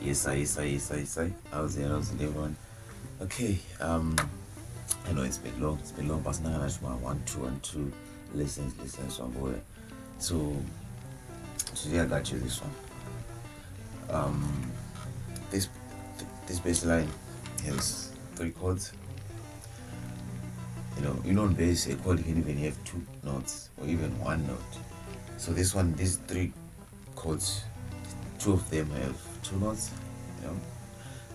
Yes, I. How's it, everyone? Okay, I know it's been long, but now I just want one, two, lessons, somewhere. So, today I got you this one. This bass line has three chords. On bass, a chord can even have two notes or even one note. So these three chords, two of them have two notes,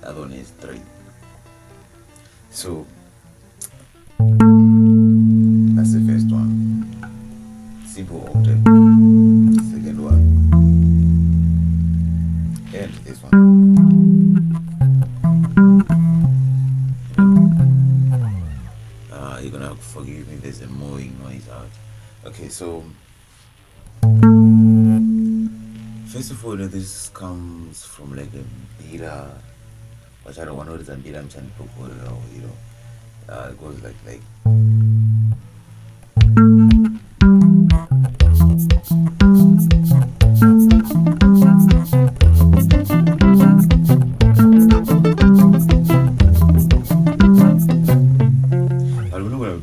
the other one is three. So that's the first one, simple octave. Second one, and this one. You're gonna forgive me, there's a mowing noise out. Okay, so first of all, this comes from like a beta, which I don't want to know, it's beta, I'm trying to put it goes like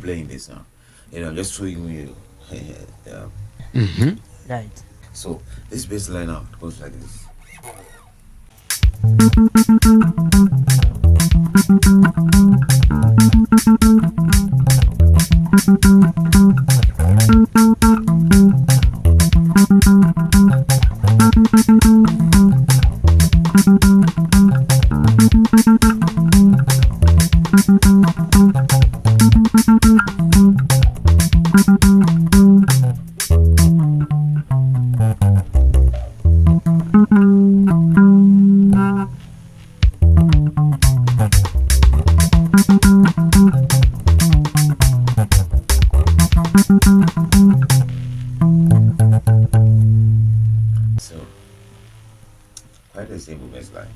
playing this now. I'm just showing you. Right. So this bass line out goes like this. So quite a simple bass line.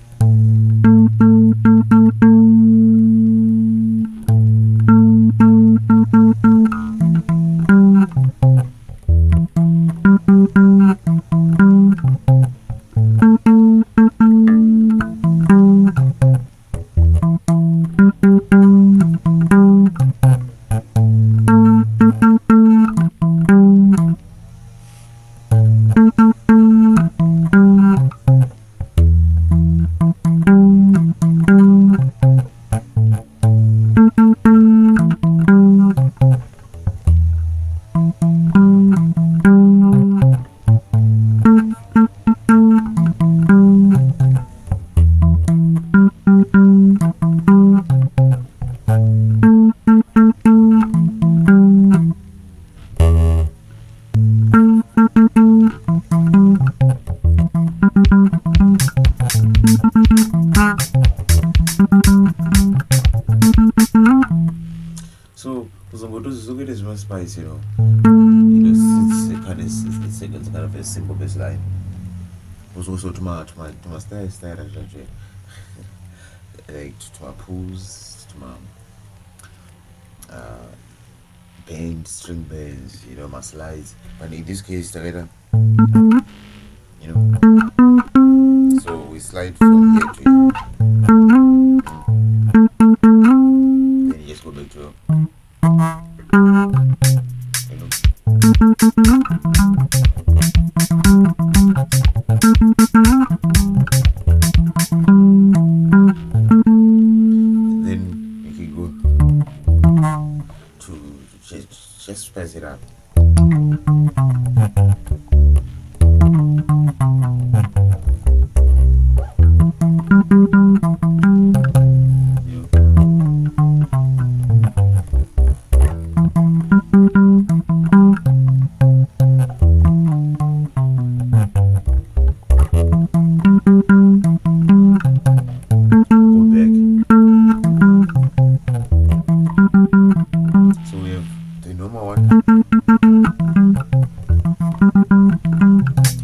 So Sungura is more spice, it's kind of a simple bass line. Also to my style, like to my pools, to my bend, string bends, my slides. But in this case, together, so we slide from here to here. Then you just go back to then you can go to just spice it up. So we have the normal one.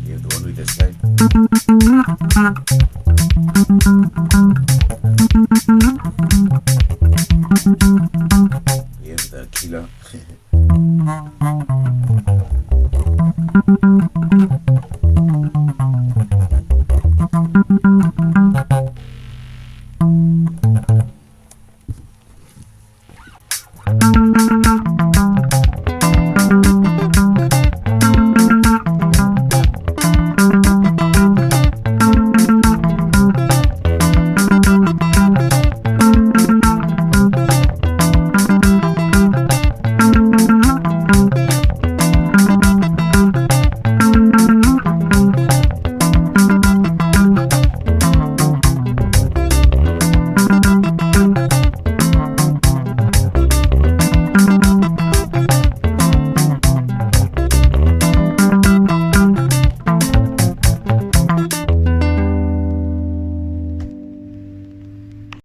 You have the one with the slide.